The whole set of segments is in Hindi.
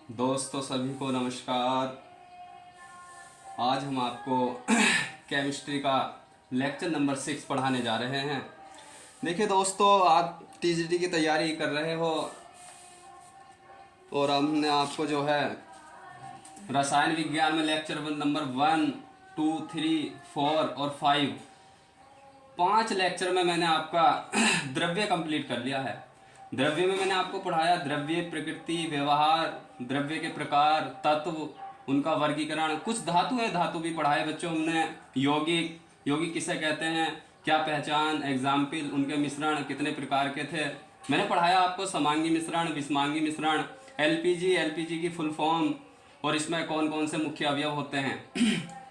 दोस्तों सभी को नमस्कार। आज हम आपको केमिस्ट्री का लेक्चर नंबर 6 पढ़ाने जा रहे हैं। देखिए दोस्तों, आप टीजीटी की तैयारी कर रहे हो और हमने आपको जो है रसायन विज्ञान में लेक्चर नंबर 1, 2, 3, 4 और 5 लेक्चर में मैंने आपका द्रव्य कंप्लीट कर लिया है। द्रव्य में मैंने आपको पढ़ाया द्रव्य प्रकृति, व्यवहार, द्रव्य के प्रकार, तत्व, उनका वर्गीकरण, कुछ धातु है धातु भी पढ़ाए बच्चों हमने। यौगिक, यौगिक किसे कहते हैं, क्या पहचान, एग्जाम्पल, उनके मिश्रण कितने प्रकार के थे। मैंने पढ़ाया आपको समांगी मिश्रण, विषमांगी मिश्रण, एलपीजी, एलपीजी की फुल फॉर्म और इसमें कौन कौन से मुख्य अवयव होते हैं।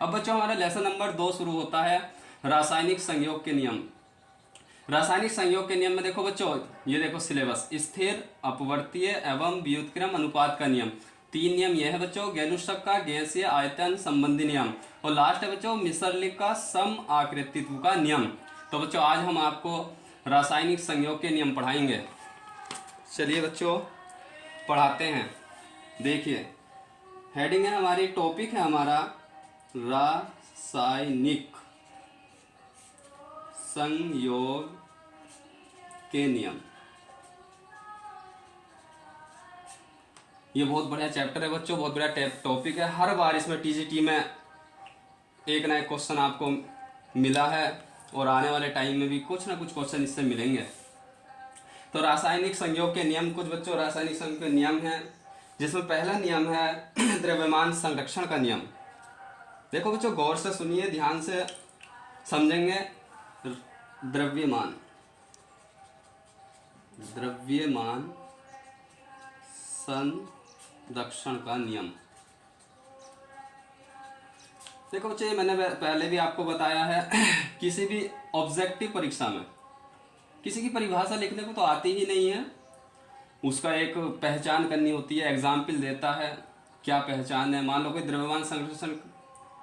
अब बच्चों हमारा लेसन नंबर 2 शुरू होता है रासायनिक संयोग के नियम। रासायनिक संयोग के नियम में देखो बच्चों, ये देखो सिलेबस, स्थिर, अपवर्तीय एवं व्युत्क्रम अनुपात का नियम। 3 नियम ये है बच्चों, गैलुसक का गैसीय आयतन संबंधी नियम, और लास्ट है बच्चों मिसरलिक का सम आकृतित्व का नियम। तो बच्चों आज हम आपको रासायनिक संयोग के नियम पढ़ाएंगे। चलिए बच्चों पढ़ाते हैं। देखिए हेडिंग है हमारी, टॉपिक है हमारा रासायनिक संयोग के नियम। ये बहुत बढ़िया चैप्टर है बच्चों, बहुत बढ़िया टॉपिक है। हर बार इसमें टीजीटी में एक ना एक क्वेश्चन आपको मिला है और आने वाले टाइम में भी कुछ ना कुछ क्वेश्चन इससे मिलेंगे। तो रासायनिक संयोग के नियम, कुछ बच्चों रासायनिक संयोग के नियम हैं, जिसमें पहला नियम है द्रव्यमान संरक्षण का नियम। देखो बच्चों गौर से सुनिए, ध्यान से समझेंगे। द्रव्यमान संरक्षण का नियम। देखो बच्चे मैंने पहले भी आपको बताया है किसी भी ऑब्जेक्टिव परीक्षा में किसी की परिभाषा लिखने को तो आती ही नहीं है, उसका एक पहचान करनी होती है। एग्जाम्पल देता है क्या पहचान है, मान लो कोई द्रव्यमान संरक्षण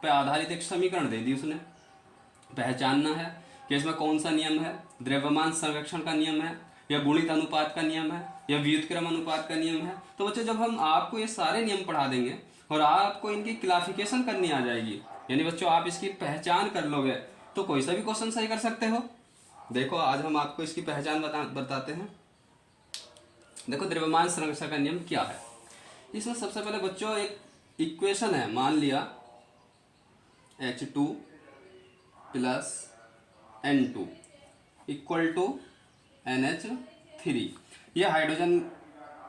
पर आधारित एक समीकरण दे दी उसने, पहचानना है कि इसमें कौन सा नियम है, द्रव्यमान संरक्षण का नियम है या गुणित अनुपात का नियम है या व्युत्क्रम अनुपात का नियम है। तो बच्चे जब हम आपको ये सारे नियम पढ़ा देंगे और आपको इनकी क्लासिफिकेशन करनी आ जाएगी, यानी बच्चों आप इसकी पहचान कर लोगे तो कोई सा भी क्वेश्चन सही कर सकते हो। देखो आज हम आपको इसकी पहचान बताते हैं। देखो द्रव्यमान संरक्षण का नियम क्या है। इसमें सबसे पहले बच्चों एक इक्वेशन है, मान लिया H2 + N2 = NH3। ये हाइड्रोजन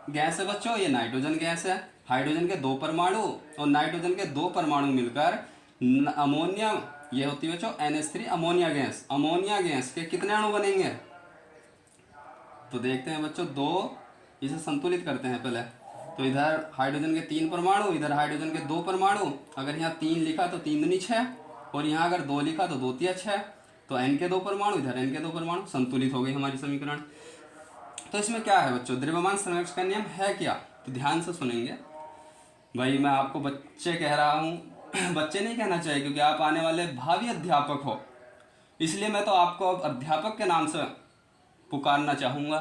गैस है बच्चों, ये नाइट्रोजन गैस है। हाइड्रोजन के 2 परमाणु और नाइट्रोजन के 2 परमाणु मिलकर अमोनिया, ये होती है बच्चों NH3 ammonia gas. Ammonia gas के कितने अणु बनेंगे तो देखते हैं बच्चों, 2, इसे संतुलित करते हैं पहले। तो इधर हाइड्रोजन के 3 परमाणु, इधर हाइड्रोजन के 2 परमाणु। अगर यहाँ 3 लिखा तो 3 दूनी 6 और यहाँ अगर 2 लिखा तो 2 तिया 6। तो N के 2 परमाणु, इधर N के 2 परमाणु, संतुलित हो गई हमारी समीकरण। तो इसमें क्या है बच्चों, द्रव्यमान संरक्षण का नियम है क्या, तो ध्यान से सुनेंगे भाई। मैं आपको बच्चे कह रहा हूँ बच्चे नहीं कहना चाहिए क्योंकि आप आने वाले भावी अध्यापक हो, इसलिए मैं तो आपको अब अध्यापक के नाम से पुकारना चाहूँगा।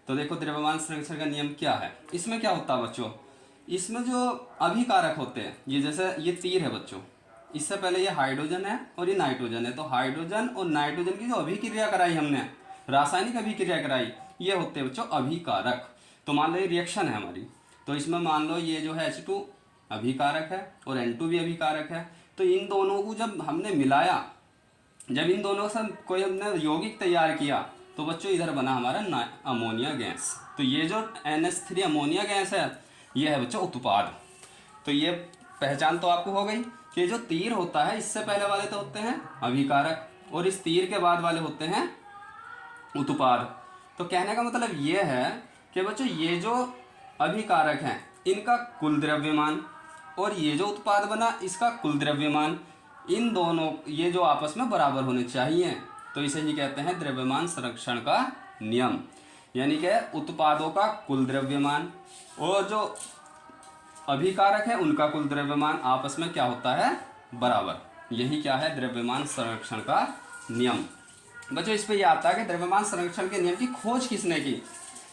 तो देखो द्रव्यमान संरक्षण का नियम क्या है। इसमें क्या होता है बच्चों, इसमें जो अभिकारक होते हैं, ये जैसे ये तीर है बच्चों, इससे पहले ये हाइड्रोजन है और ये नाइट्रोजन है। तो हाइड्रोजन और नाइट्रोजन की जो अभिक्रिया कराई हमने, रासायनिक अभिक्रिया कराई, ये होते हैं बच्चों अभिकारक। तो मान लो ये रिएक्शन है हमारी, तो इसमें मान लो ये जो है H2 अभिकारक है और N2 भी अभिकारक है। तो इन दोनों को जब हमने मिलाया, जब इन दोनों से कोई हमने यौगिक तैयार किया, तो बच्चों इधर बना हमारा अमोनिया गैस। तो ये जो NH3 अमोनिया गैस है, ये है बच्चों उत्पाद। तो ये पहचान तो आपको हो गई कि जो तीर होता है इससे पहले वाले तो होते हैं अभिकारक और इस तीर के बाद वाले होते हैं उत्पाद। तो कहने का मतलब ये है कि बच्चों ये जो अभिकारक हैं इनका कुल द्रव्यमान और ये जो उत्पाद बना इसका कुल द्रव्यमान, इन दोनों ये जो आपस में बराबर होने चाहिए। तो इसे ही कहते हैं द्रव्यमान संरक्षण का नियम, यानी कि उत्पादों का कुल द्रव्यमान और जो अभिकारक है उनका कुल द्रव्यमान आपस में क्या होता है, बराबर। यही क्या है द्रव्यमान संरक्षण का नियम। बच्चों इस पे ये आता है कि द्रव्यमान संरक्षण के नियम की खोज किसने की,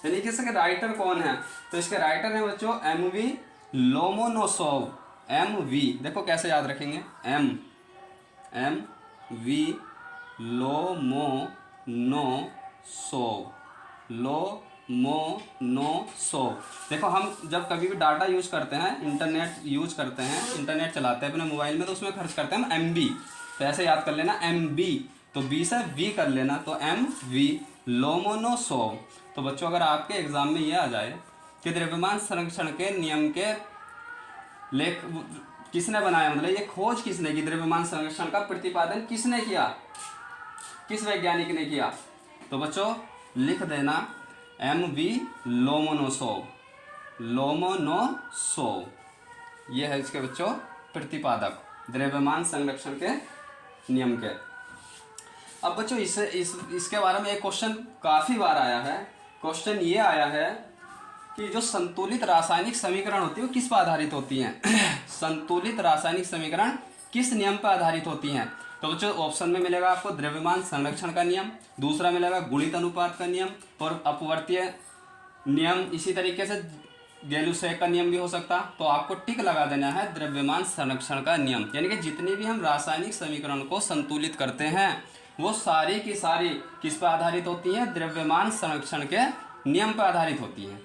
यानी कि इसके राइटर कौन है। तो इसके राइटर हैं बच्चों MV लोमोनोसोव, एम वी, देखो कैसे याद रखेंगे, M M V, Lomonosov, Lomonosov. देखो हम जब कभी भी डाटा यूज करते हैं, इंटरनेट यूज करते हैं, इंटरनेट चलाते हैं अपने मोबाइल में, तो उसमें खर्च करते हैं हम एम बी, तो ऐसे याद कर लेना एम बी, तो बी से वी कर लेना, तो एम वी, लोमोनोसोव। तो बच्चों अगर आपके एग्जाम में ये आ जाए कि द्रव्यमान संरक्षण के नियम के लेख किसने बनाया, मतलब ये खोज किसने की, द्रव्यमान संरक्षण का प्रतिपादन किसने किया, किस वैज्ञानिक ने किया, तो बच्चों लिख देना एम वी लोमोनोसोव, लोमोनोसोव, ये है इसके बच्चों प्रतिपादक द्रव्यमान संरक्षण के नियम के। अब बच्चों इसके बारे में एक क्वेश्चन काफ़ी बार आया है। क्वेश्चन ये आया है कि जो संतुलित रासायनिक समीकरण होती है वो किस पर आधारित होती हैं संतुलित रासायनिक समीकरण किस नियम पर आधारित होती हैं। तो बच्चों ऑप्शन में मिलेगा आपको द्रव्यमान संरक्षण का नियम, दूसरा मिलेगा गुणित अनुपात का नियम, और अपवर्तीय नियम, इसी तरीके से गैलुसेक का नियम भी हो सकता। तो आपको टिक लगा देना है द्रव्यमान संरक्षण का नियम, यानी कि जितने भी हम रासायनिक समीकरण को संतुलित करते हैं वो सारी की सारी किस पर आधारित होती हैं, द्रव्यमान संरक्षण के नियम पर आधारित होती हैं।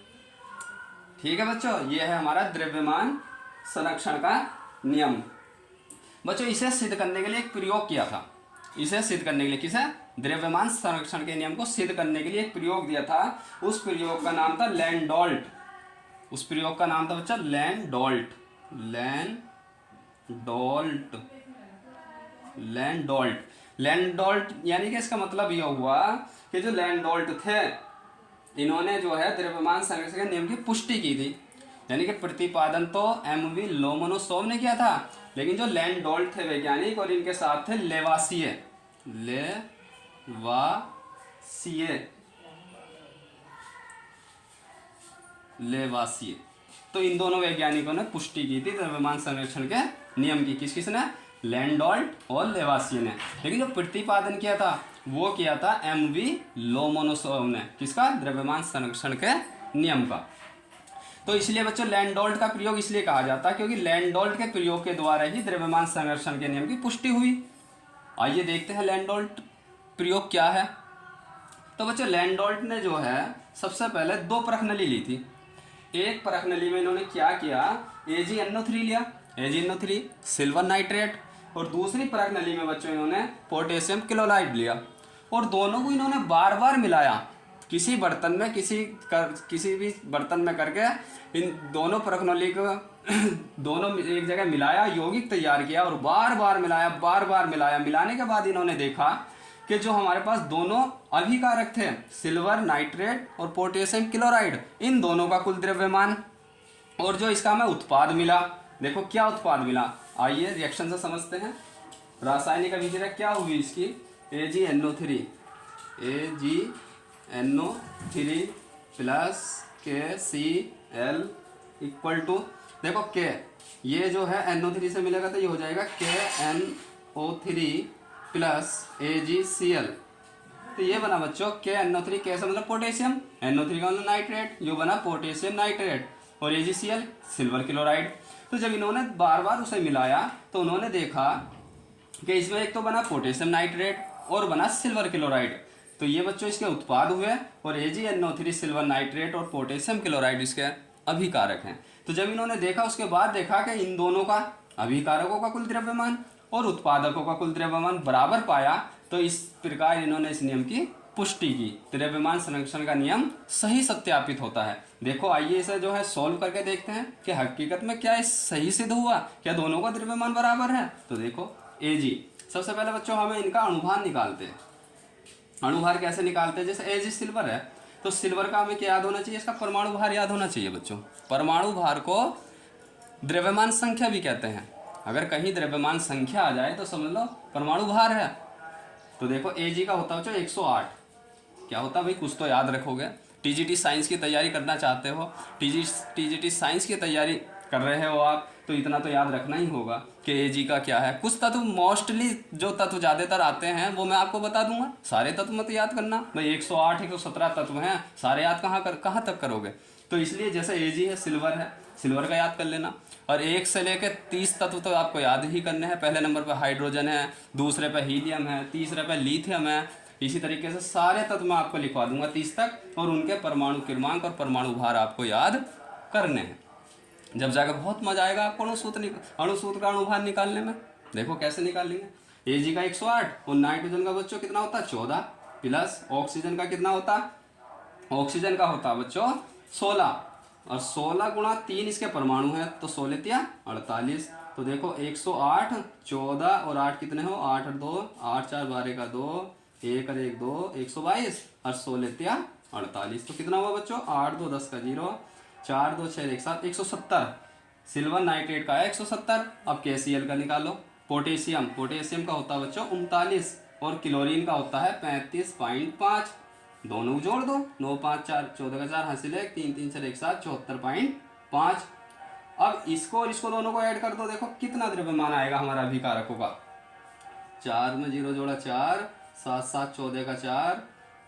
ठीक है बच्चों, ये है हमारा द्रव्यमान संरक्षण का नियम। बच्चों इसे सिद्ध करने के लिए एक प्रयोग किया था, इसे सिद्ध करने के लिए, किसे, द्रव्यमान संरक्षण के नियम को सिद्ध करने के लिए एक प्रयोग दिया था। उस प्रयोग का नाम था लैंडोल्ट, उस प्रयोग का नाम था बच्चा लैंडोल्ट, लैंडोल्ट, लैंडोल्ट, लैंडोल्ट, यानी कि इसका मतलब यह हुआ कि जो लैंडोल्ट थे इन्होंने जो है द्रव्यमान संरक्षण के नियम की पुष्टि की थी, यानी कि प्रतिपादन तो एम वी लोमोनोसोव ने किया था, लेकिन जो लैंडोल्ट थे वैज्ञानिक और इनके साथ थे लेवासिए, लेवासिए, तो इन दोनों वैज्ञानिकों ने पुष्टि की थी द्रव्यमान संरक्षण के नियम की। किस किसने, लैंडोल्ट और लेवासिए ने। लेकिन जो प्रतिपादन किया था वो किया था एम वी लोमोनोसोव ने, किसका, द्रव्यमान संरक्षण के नियम का। तो इसलिए बच्चों लैंडोल्ट का प्रयोग इसलिए कहा जाता है क्योंकि लैंडोल्ट के प्रयोग के द्वारा ही द्रव्यमान संरक्षण के नियम की पुष्टि हुई। आइए देखते हैं लैंडोल्ट प्रयोग क्या है। तो बच्चों लैंडोल्ट ने जो है सबसे पहले दो परखनली ली थी। एक परखनली में इन्होंने क्या किया, AgNO3 लिया, AgNO3 सिल्वर नाइट्रेट, और दूसरी परखनली में बच्चों इन्होंने पोटेशियम क्लोराइड लिया, और दोनों को इन्होंने बार बार मिलाया किसी बर्तन में, किसी भी बर्तन में करके इन दोनों परखनली को दोनों एक जगह मिलाया, यौगिक तैयार किया और बार बार मिलाया, बार बार मिलाया। मिलाने के बाद इन्होंने देखा कि जो हमारे पास दोनों अभिकारक थे, सिल्वर नाइट्रेट और पोटेशियम क्लोराइड, इन दोनों का कुल द्रव्यमान और जो इसका हमें उत्पाद मिला, देखो क्या उत्पाद मिला, आइए रिएक्शन से समझते हैं। रासायनिक अभिक्रिया क्या हुई इसकी, AgNO3 plus KCl equal to, देखो K ये जो है NO3 से मिलेगा तो ये हो जाएगा KNO3 प्लस AgCl, तो ये बना बच्चों KNO3, K से मतलब पोटेशियम, NO3 का मतलब नाइट्रेट, ये बना पोटेशियम नाइट्रेट, और AgCl सिल्वर क्लोराइड। तो जब इन्होंने बार बार उसे मिलाया तो उन्होंने देखा कि इसमें एक तो बना पोटेशियम नाइट्रेट और बना सिल्वर क्लोराइड, तो ये बच्चों इसके उत्पाद हुए, और AgNO3 सिल्वर नाइट्रेट और पोटेशियम क्लोराइड इसके अभिकारक हैं। तो जब इन्होंने देखा उसके बाद देखा कि इन दोनों का, अभिकारकों का कुल द्रव्यमान और उत्पादकों का कुल द्रव्यमान बराबर पाया, तो इस प्रकार इन्होंने इस नियम की पुष्टि की, द्रव्यमान संरक्षण का नियम सही सत्यापित होता है। देखो आइए इसे जो है सॉल्व करके देखते हैं कि हकीकत में क्या सही सिद्ध हुआ, क्या दोनों का द्रव्यमान बराबर है। तो देखो Ag, सबसे पहले बच्चों हमें इनका अणुभार निकालते हैं। अणुभार कैसे निकालते हैं, जैसे Ag सिल्वर है तो सिल्वर का हमें क्या याद होना चाहिए, इसका परमाणु भार याद होना चाहिए बच्चों। परमाणु भार को द्रव्यमान संख्या भी कहते हैं, अगर कहीं द्रव्यमान संख्या आ जाए तो समझ लो परमाणु भार है। तो देखो Ag का होता है बच्चों 108, क्या होता है भाई, कुछ तो याद रखोगे। TGT साइंस की तैयारी करना चाहते हो, TGT साइंस की तैयारी कर रहे हो आप, तो इतना तो याद रखना ही होगा कि Ag का क्या है। कुछ तत्व मोस्टली जो तत्व ज़्यादातर आते हैं वो मैं आपको बता दूंगा, सारे तत्व मत याद करना भाई। 108 117 तत्व हैं, सारे याद कहाँ तक करोगे। तो इसलिए जैसे Ag है सिल्वर है, सिल्वर का याद कर लेना। और 1 से लेकर 30 तत्व तो आपको याद ही करने हैं। पहले नंबर पर हाइड्रोजन है, दूसरे पर हीलियम है, तीसरे पर लिथियम है। इसी तरीके से सारे तत्व मैं आपको लिखवा दूंगा 30 तक, और उनके परमाणु क्रमांक और परमाणु भार आपको याद करने हैं। जब जाकर बहुत मजा आएगा आपको अणुसूत्र का अणुभार निकालने में। देखो कैसे निकालेंगे। Ag का 108 और नाइट्रोजन का बच्चों कितना होता है 14, प्लस ऑक्सीजन का कितना होता है, ऑक्सीजन का होता है बच्चों 16, और 16 गुणा 3 इसके परमाणु हैं, तो 16 तिया 48। तो देखो 108, 14 और 8 कितने हो, 8 और 2, 8 4 12 का 2, 1 और 1 2, 122 और 16 तिया 48। तो कितना हुआ बच्चों, 8 2 10 का 0, 4 2 6 1 7, 170। सिल्वर नाइट्रेट का है 170। अब KCl का निकालो। पोटेशियम का होता है बच्चों 39, और क्लोरीन का होता है 35.5। दोनों को जोड़ दो, 9 5 4 14 का 4 हासिल है 3 3 4 1 7, 74.5। अब इसको और इसको दोनों को ऐड कर दो, देखो कितना द्रव्यमान आएगा हमारा अभिकारकों का। 4 में 0 जोड़ा 4, 7 7 14 का 4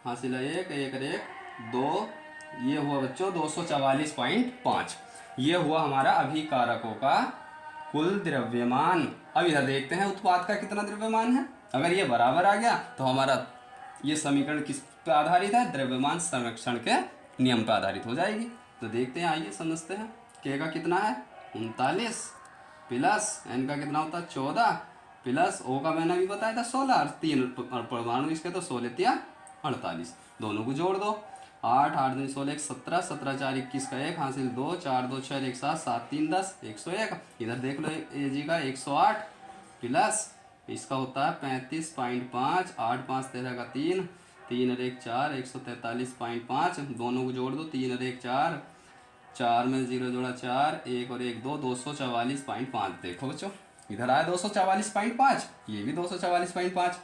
हासिल है 1 1 और 1 2। ये हुआ बच्चों 244.5। ये हुआ हमारा अभिकारकों का कुल द्रव्यमान। अब इधर देखते हैं उत्पाद का कितना द्रव्यमान है। अगर ये बराबर आ गया तो हमारा ये समीकरण किस पे आधारित है, द्रव्यमान संरक्षण के नियम पर आधारित हो जाएगी। तो देखते हैं, आइए समझते हैं। K का कितना है 39, प्लस N का कितना होता है 14, प्लस O का मैंने अभी बताया था 16, और 3 परमाणु इसके तो 16 तिया 48। दोनों को जोड़ दो, 8 8 2 16 17, 17 4 21 का 1 हासिल 2, 4 2 6 1 7, 7 3 10, 101। इधर देख लो Ag का 108, प्लस इसका होता है 35.5, 8 5 13 का 3, 3 और 1 4, 143.5। दोनों को जोड़ दो, 3 और 1 4, 4 में 0 जोड़ा 4, 1 और 1 2, 244.5। देखो बच्चों इधर आया 244.5, ये भी 244.5।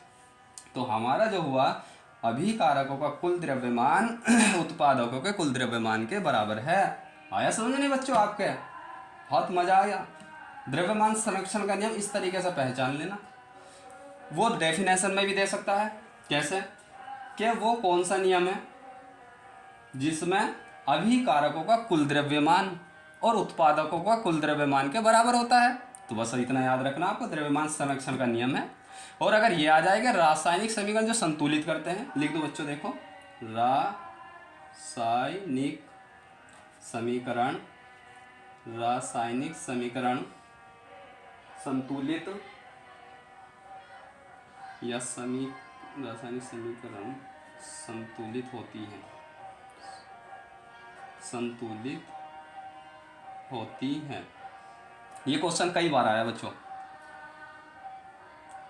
तो हमारा जो हुआ अभिकारकों का कुल द्रव्यमान उत्पादकों के कुल द्रव्यमान के बराबर है। आया समझ नहीं बच्चों आपके, बहुत मजा आया। द्रव्यमान संरक्षण का नियम इस तरीके से पहचान लेना। वो डेफिनेशन में भी दे सकता है, कैसे कि वो कौन सा नियम है जिसमें अभिकारकों का कुल द्रव्यमान और उत्पादकों का कुल द्रव्यमान के बराबर होता है। तो बस इतना याद रखना आपको, द्रव्यमान संरक्षण का नियम है। और अगर ये आ जाएगा रासायनिक समीकरण जो संतुलित करते हैं, लिख दो बच्चों, देखो रासायनिक समीकरण, रासायनिक समीकरण संतुलित या रासायनिक समीकरण संतुलित होती है, संतुलित होती है। ये क्वेश्चन कई बार आया बच्चों,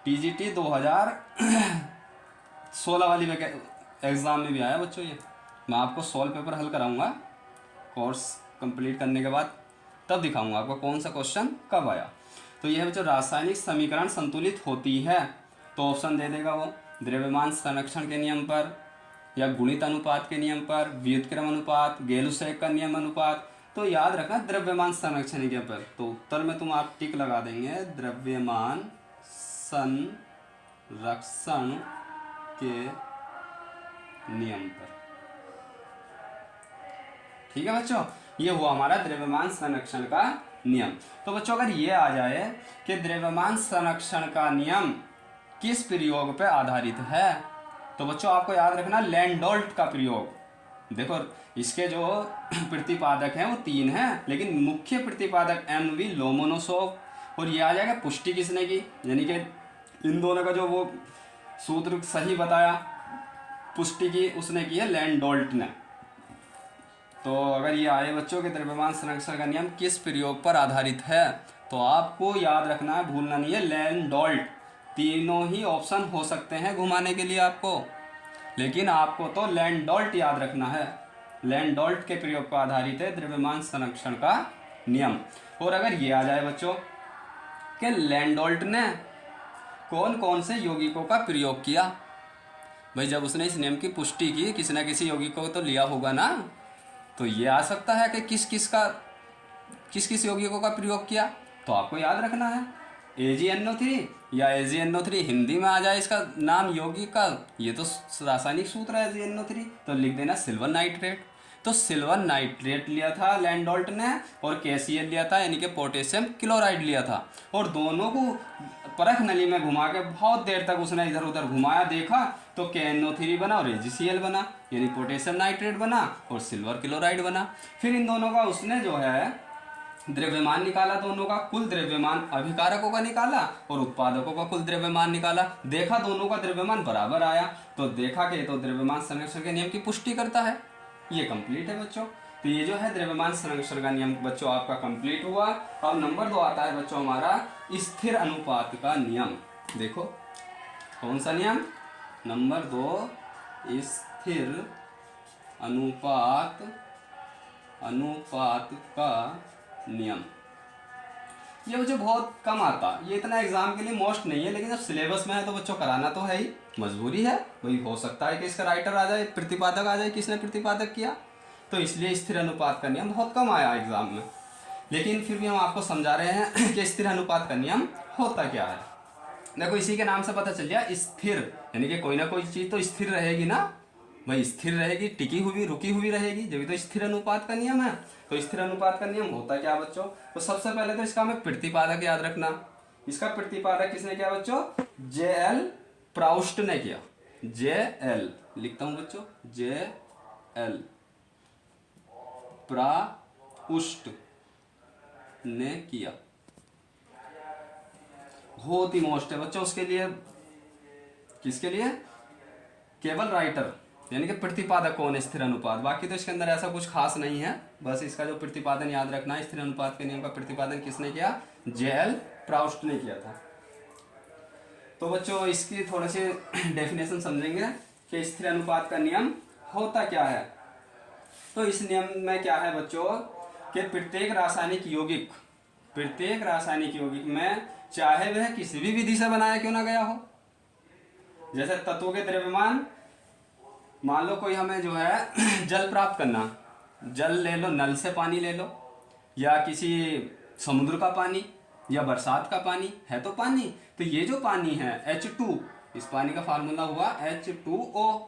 TGT 2016 वाली एग्जाम में भी आया बच्चों। ये मैं आपको सॉल्व पेपर हल कराऊंगा कोर्स कंप्लीट करने के बाद, तब दिखाऊंगा आपको कौन सा क्वेश्चन कब आया। तो यह बच्चों रासायनिक समीकरण संतुलित होती है, तो ऑप्शन दे देगा वो द्रव्यमान संरक्षण के नियम पर, या गुणित अनुपात के नियम पर, व्युत्क्रम अनुपात, गेलुसेक का नियम अनुपात। तो याद रखना द्रव्यमान संरक्षण के पर, तो उत्तर में तुम आप टिक लगा देंगे द्रव्यमान संरक्षण के नियम पर। ठीक है बच्चों, ये हुआ हमारा द्रव्यमान संरक्षण का नियम। तो बच्चों अगर ये आ जाए कि द्रव्यमान संरक्षण का नियम किस प्रयोग पे आधारित है, तो बच्चों आपको याद रखना लैंडोल्ट का प्रयोग। देखो इसके जो प्रतिपादक हैं वो 3 हैं, लेकिन मुख्य प्रतिपादक MV लोमोनोसोव, और ये आ जाएगा पुष्टि किसने की, यानी कि इन दोनों का जो वो सूत्र सही बताया पुष्टि की उसने की है लैंडोल्ट ने। तो अगर ये आए बच्चों के द्रव्यमान संरक्षण का नियम किस प्रयोग पर आधारित है, तो आपको याद रखना है, भूलना नहीं है लैंडोल्ट। तीनों ही ऑप्शन हो सकते हैं घुमाने के लिए आपको, लेकिन आपको तो लैंडोल्ट याद रखना है। लैंडोल्ट के प्रयोग पर आधारित है द्रव्यमान संरक्षण का नियम। और अगर ये आ जाए बच्चों कि लैंडोल्ट ने कौन कौन से यौगिकों का प्रयोग किया, भाई जब उसने इस नियम की पुष्टि की किसी न किसी यौगिक को तो लिया होगा ना, तो ये आ सकता है कि किस किस यौगिकों का प्रयोग किया। तो आपको याद रखना है AgNO3 या AgNO3, हिंदी में आ जाए इसका नाम यौगिक का, ये तो रासायनिक सूत्र है AgNO3, तो लिख देना सिल्वर नाइट्रेट। तो सिल्वर नाइट्रेट लिया था लैंडोल्ट ने और KCl लिया था, यानी कि पोटेशियम क्लोराइड लिया था। और दोनों को परख नली में घुमा के बहुत देर तक उसने इधर उधर घुमाया, देखा तो KNO3 बना और AgCl बना, यानी पोटेशियम नाइट्रेट बना और सिल्वर क्लोराइड बना। फिर इन दोनों का उसने जो है द्रव्यमान निकाला, दोनों का कुल द्रव्यमान अभिकारकों का निकाला और उत्पादकों का कुल द्रव्यमान निकाला। देखा दोनों का द्रव्यमान बराबर आया, तो देखा कि तो द्रव्यमान संरक्षण के नियम की पुष्टि करता है। ये कंप्लीट है बच्चों। तो ये जो है द्रव्यमान संरक्षण का नियम बच्चों आपका कंप्लीट हुआ। अब नंबर 2 आता है बच्चों हमारा स्थिर अनुपात का नियम। देखो कौन सा नियम? नंबर 2 स्थिर अनुपात का नियम। ये मुझे बहुत कम आता, ये इतना एग्जाम के लिए मोस्ट नहीं है, लेकिन जब सिलेबस में है तो बच्चों कराना तो है ही, मजबूरी है भाई। हो सकता है कि इसका राइटर आ जाए, प्रतिपादक आ जाए, किसने प्रतिपादक किया, तो इसलिए स्थिर अनुपात का नियम बहुत कम आया एग्जाम में। लेकिन फिर भी हम आपको समझा रहे हैं कि स्थिर अनुपात का नियम होता क्या है। देखो इसी के नाम से पता चल गया, स्थिर यानी कि कोई ना कोई चीज तो स्थिर रहेगी ना भाई, स्थिर रहेगी, टिकी हुई रुकी हुई रहेगी, जब तो स्थिर अनुपात का नियम है। तो स्थिर अनुपात का नियम होता क्या बच्चों? तो सबसे पहले तो इसका हमें प्रतिपादक याद रखना। इसका प्रतिपादक किसने किया बच्चों? JL प्राउस्ट ने किया। JL लिखता हूं बच्चों, JL प्राउस्ट ने किया। बहुत ही मोस्ट है बच्चों उसके लिए। किसके लिए? केवल राइटर यानी कि प्रतिपादक कौन है स्थिर अनुपात, बाकी तो इसके अंदर ऐसा कुछ खास नहीं है। बस इसका जो प्रतिपादन याद रखना है, स्थिर अनुपात के नियम का प्रतिपादन किसने किया? JL प्राउस्ट ने किया था। तो बच्चों इसकी थोड़े से डेफिनेशन समझेंगे कि स्थिर अनुपात का नियम होता क्या है। तो इस नियम में क्या है बच्चों कि प्रत्येक रासायनिक यौगिक में, चाहे वह किसी भी विधि से बनाया क्यों ना गया हो, जैसे तत्वों के द्रव्यमान, मान लो कोई हमें जो है जल प्राप्त करना, जल ले लो, नल से पानी ले लो, या किसी समुद्र का पानी या बरसात का पानी है तो पानी। तो ये जो पानी है H2, इस पानी का फार्मूला हुआ H2O।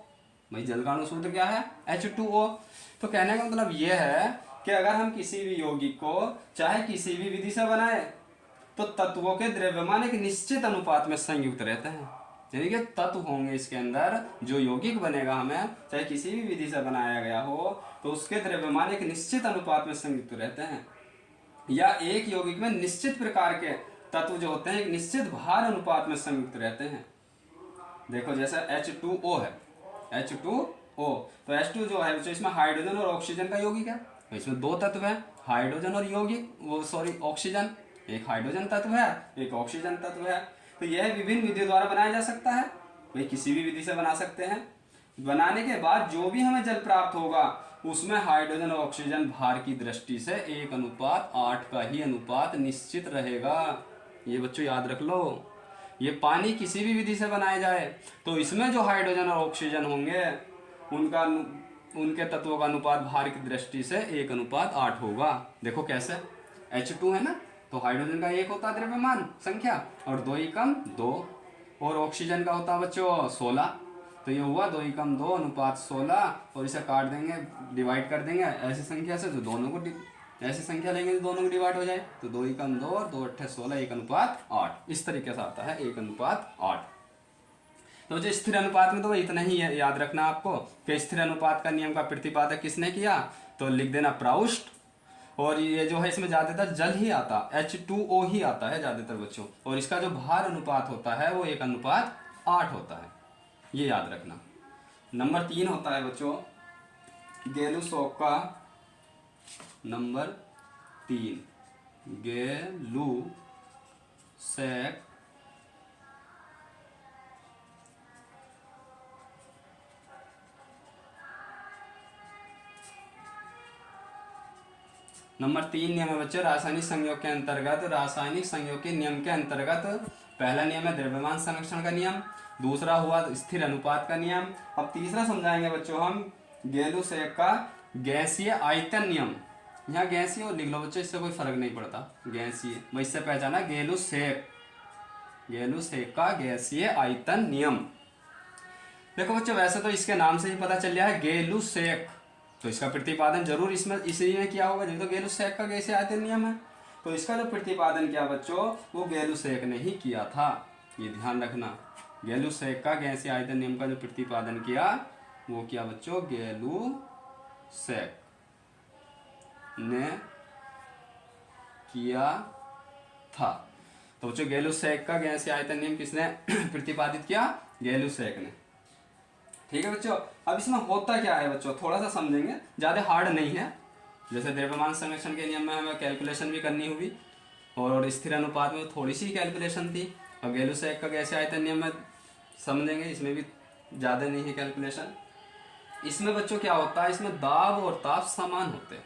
भाई जल का अणुसूत्र क्या है? H2O। तो कहने का मतलब ये है कि अगर हम किसी भी यौगिक को चाहे किसी भी विधि से बनाए तो तत्वों के द्रव्यमान एक निश्चित अनुपात में संयुक्त रहते हैं, यानी कि तत्व होंगे इसके अंदर, जो यौगिक बनेगा हमें चाहे किसी भी विधि से बनाया गया हो तो उसके द्रव्यमान एक निश्चित अनुपात में संयुक्त रहते हैं, या एक यौगिक में निश्चित प्रकार के तत्व जो होते हैं एक निश्चित भार अनुपात में संयुक्त रहते हैं। देखो जैसे H2O है, H2O, तो H2 जो है इसमें हाइड्रोजन और ऑक्सीजन का यौगिक है। इसमें 2 तत्व है, हाइड्रोजन और ऑक्सीजन। एक हाइड्रोजन तत्व है, एक ऑक्सीजन तत्व है। तो यह विभिन्न विधियों द्वारा बनाया जा सकता है, भाई किसी भी विधि से बना सकते हैं। बनाने के बाद जो भी हमें जल प्राप्त होगा उसमें हाइड्रोजन और ऑक्सीजन भार की दृष्टि से 1:8 का ही अनुपात निश्चित रहेगा। ये बच्चों याद रख लो। ये पानी किसी भी विधि से बनाया जाए तो इसमें जो हाइड्रोजन और ऑक्सीजन होंगे उनके तत्वों का अनुपात भार की दृष्टि से 1:8 होगा। देखो कैसे, H2 है ना, तो हाइड्रोजन का 1 होता है द्रव्यमान संख्या और 2 एकम 2, और ऑक्सीजन का होता है बच्चों 16। तो ये हुआ 2 एकम 2 अनुपात 16, और इसे काट देंगे, डिवाइड कर देंगे ऐसी संख्या से, तो दोनों को ऐसी संख्या लेंगे तो दोनों को डिवाइड हो जाए, तो 2 एकम 2 और 2 अट्ठे 16, 1:8 इस तरीके से आता है 1:8। तो जो स्थिर अनुपात में तो इतना ही याद रखना आपको कि स्थिर अनुपात का नियम का प्रतिपादक किसने किया, तो लिख देना प्राउस्ट। और ये जो है इसमें ज्यादातर जल ही आता, H2O ही आता है ज्यादातर बच्चों, और इसका जो भार अनुपात होता है वो 1:8 होता है, ये याद रखना। नंबर 3 होता है बच्चों गेलुसॉक का, नंबर 3 गेलुसैक नंबर 3 नियम है बच्चों रासायनिक संयोग के अंतर्गत, रासायनिक संयोग के नियम के अंतर्गत पहला नियम है द्रव्यमान संरक्षण का नियम, दूसरा हुआ स्थिर अनुपात का नियम। अब तीसरा समझाएंगे बच्चों हम गेलुसैक का गैसीय आयतन नियम। यहाँ गैसीय और लिख लो बच्चों, इससे कोई फर्क नहीं पड़ता, गैसीय मैं इससे पहचाना गेलुसैक का गैसीय आयतन नियम। देखो बच्चों वैसे तो इसके नाम से ही पता चल गया है गेलुसैक, तो इसका प्रतिपादन जरूर इसमें इसी ने किया होगा, जो तो गैलुसैक का गैसीय आयतन नियम है। तो इसका जो प्रतिपादन किया बच्चों वो गैलुसैक ने ही किया था, ये ध्यान रखना। गैलुसैक का गैसीय आयतन नियम का जो प्रतिपादन किया वो किया बच्चों गैलुसैक ने किया था। तो बच्चों गैलुसैक का गैसीय आयतन नियम किसने प्रतिपादित किया? गैलुसैक ने। ठीक है बच्चों, अब इसमें होता क्या है बच्चों थोड़ा सा समझेंगे, ज्यादा हार्ड नहीं है। जैसे द्रव्यमान संरक्षण के नियम में हमें कैलकुलेशन भी करनी होगी और स्थिर अनुपात में थोड़ी सी कैलकुलेशन थी, और गैलुसैक का गैसीय आयतन नियम में समझेंगे, इसमें भी ज़्यादा नहीं है कैलकुलेशन। इसमें बच्चों क्या होता है, इसमें दाब और ताप समान होते हैं।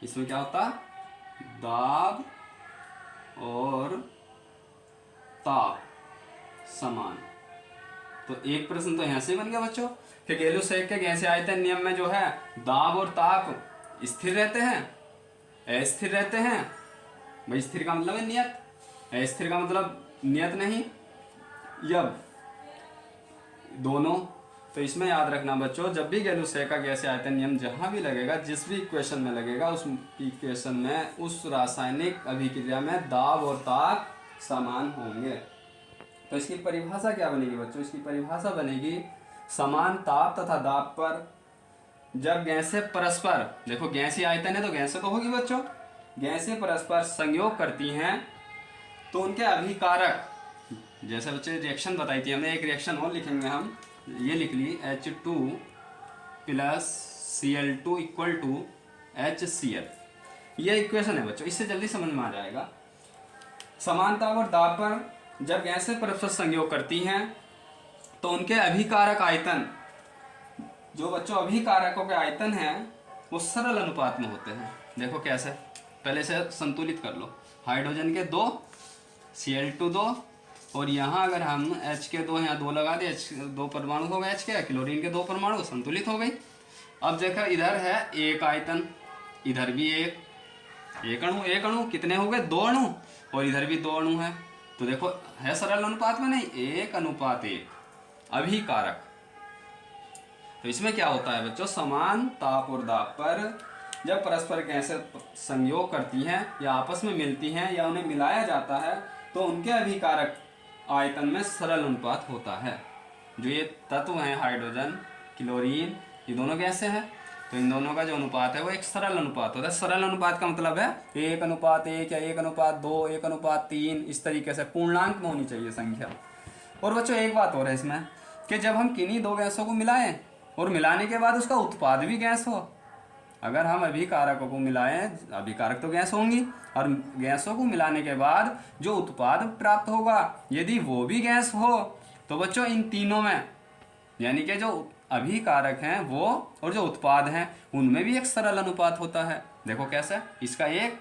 इसमें क्या होता है, दाब और ताप समान। तो एक प्रश्न तो यहाँ से बन गया बच्चों कि गैलुसैक के गैसीय आयतन नियम में जो है दाब और ताप स्थिर रहते हैं, अस्थिर रहते हैं। भाई स्थिर का मतलब है नियत, अस्थिर का मतलब नियत नहीं, यब दोनों। तो इसमें याद रखना बच्चों, जब भी गैलुसैक का गैसीय आयतन नियम जहां भी लगेगा, जिस भी इक्वेशन में लगेगा, उस इक्वेशन में उस रासायनिक अभिक्रिया में दाब और ताप समान होंगे। तो इसकी परिभाषा क्या बनेगी बच्चों? इसकी परिभाषा बनेगी समान ताप तथा दाब पर जब गैसें परस्पर, देखो गैसीय आयतन है तो गैसें तो होगी बच्चों, गैसें परस्पर संयोग करती हैं तो उनके अभिकारक, जैसे बच्चे रिएक्शन बताई थी हमने, एक रिएक्शन और लिखेंगे हम, ये लिख ली H2 plus Cl2 equal to HCl। ये इक्वेशन है बच्चों, इससे जल्दी समझ में आ जाएगा। समान ताप और दाब पर जब गैसें परस्पर संयोग करती हैं तो उनके अभिकारक आयतन, जो बच्चों अभिकारकों के आयतन हैं वो सरल अनुपात में होते हैं। देखो कैसे, पहले से संतुलित कर लो। हाइड्रोजन के 2, Cl2 2, और यहाँ अगर हम H के 2 यहाँ 2 लगा दे, H 2 परमाणु हो गए H के, क्लोरीन के 2 परमाणु संतुलित हो गई। अब देखो इधर है एक आयतन, इधर भी एक अणु कितने हो गए? 2 अणु, और इधर भी 2 अणु है। तो देखो है सरल अनुपात में नहीं, 1:1 अभिकारक। तो इसमें क्या होता है बच्चों, समान ताप और दाब पर जब परस्पर गैसें संयोग करती हैं या आपस में मिलती हैं या उन्हें मिलाया जाता है तो उनके अभिकारक आयतन में सरल अनुपात होता है। जो ये तत्व हैं हाइड्रोजन, क्लोरीन, ये दोनों गैसें हैं, तो इन दोनों का जो अनुपात है वो एक सरल अनुपात होता है। सरल अनुपात का मतलब है 1:1 या 1:2, 1:3, इस तरीके से पूर्णांक में होनी चाहिए संख्या। और बच्चों एक बात और है इसमें कि जब हम किन्हीं दो गैसों को मिलाएं और मिलाने के बाद उसका उत्पाद भी गैस हो, अगर हम अभिकारकों को मिलाएं, अभिकारक तो गैस होंगी, और गैसों को मिलाने के बाद जो उत्पाद प्राप्त होगा यदि वो भी गैस हो, तो बच्चों इन तीनों में, यानी कि जो अभिकारक हैं वो और जो उत्पाद हैं उनमें भी एक सरल अनुपात होता है। देखो कैसे, इसका एक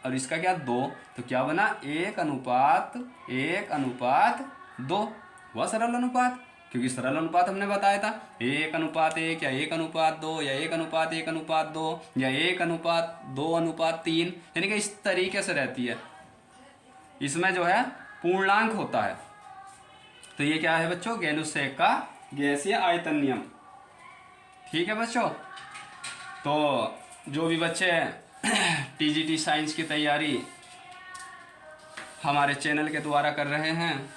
और इसका क्या 2, तो क्या बना 1:1:2, वह सरल अनुपात। क्योंकि सरल अनुपात हमने बताया था 1:1 या 1:2 या 1:1:2 या 1:2:3, यानी कि इस तरीके से रहती है। इसमें जो है पूर्णांक होता है। तो ये क्या है बच्चों, गैलुसैक का गैसीय आयतन नियम। ठीक है बच्चों, तो जो भी बच्चे टीजीटी साइंस की तैयारी हमारे चैनल के द्वारा कर रहे हैं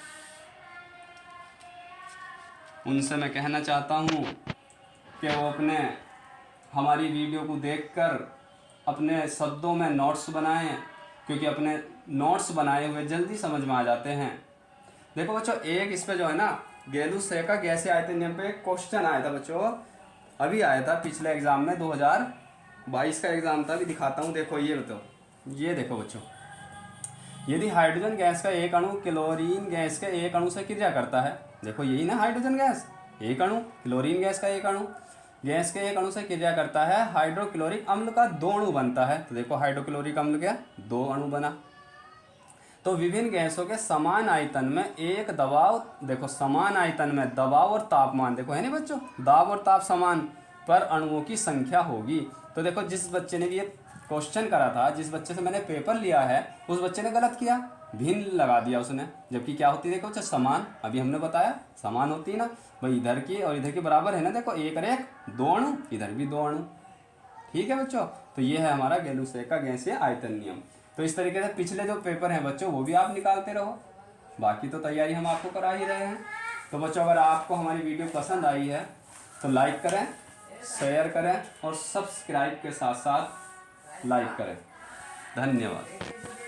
उनसे मैं कहना चाहता हूँ कि वो अपने हमारी वीडियो को देखकर अपने शब्दों में नोट्स बनाएं, क्योंकि अपने नोट्स बनाए हुए जल्दी समझ में आ जाते हैं। देखो बच्चों, एक इस पे जो है ना गैलुसैक का गैसीय आयतन नियम पे एक क्वेश्चन आया था बच्चों, अभी आया था पिछले एग्जाम में, 2022 का एग्जाम था। अभी दिखाता हूँ, देखो ये बताओ, ये देखो बच्चों, यदि हाइड्रोजन गैस का एक अणु क्लोरीन गैस के एक अणु से क्रिया करता है, देखो यही ना हाइड्रोजन गैस एक अणु, क्लोरीन गैस का एक अणु, गैस के एक अणु से क्रिया करता है, हाइड्रोक्लोरिक अम्ल का 2 अणु बनता है। तो देखो हाइड्रोक्लोरिक अम्ल क्या 2 अणु बना। तो विभिन्न गैसों के समान आयतन में एक दबाव, देखो समान आयतन में दबाव और तापमान, देखो है ना बच्चों, दाब और ताप समान पर अणुओं की संख्या होगी। तो देखो जिस बच्चे ने भी ये क्वेश्चन करा था, जिस बच्चे से मैंने पेपर लिया है, उस बच्चे ने गलत किया, भिन्न लगा दिया उसने, जबकि क्या होती है देखो बच्चा, समान। अभी हमने बताया समान होती है ना भाई, इधर की और इधर की बराबर है ना, देखो एक और एक 2 अणु, इधर भी 2 अणु। ठीक है बच्चों, तो ये है हमारा गैलुसैक का गैसीय आयतन नियम। तो इस तरीके से पिछले जो पेपर हैं बच्चों वो भी आप निकालते रहो, बाकी तो तैयारी हम आपको करा ही रहे हैं। तो बच्चों अगर आपको हमारी वीडियो पसंद आई है तो लाइक करें, शेयर करें और सब्सक्राइब के साथ साथ लाइक करें। धन्यवाद।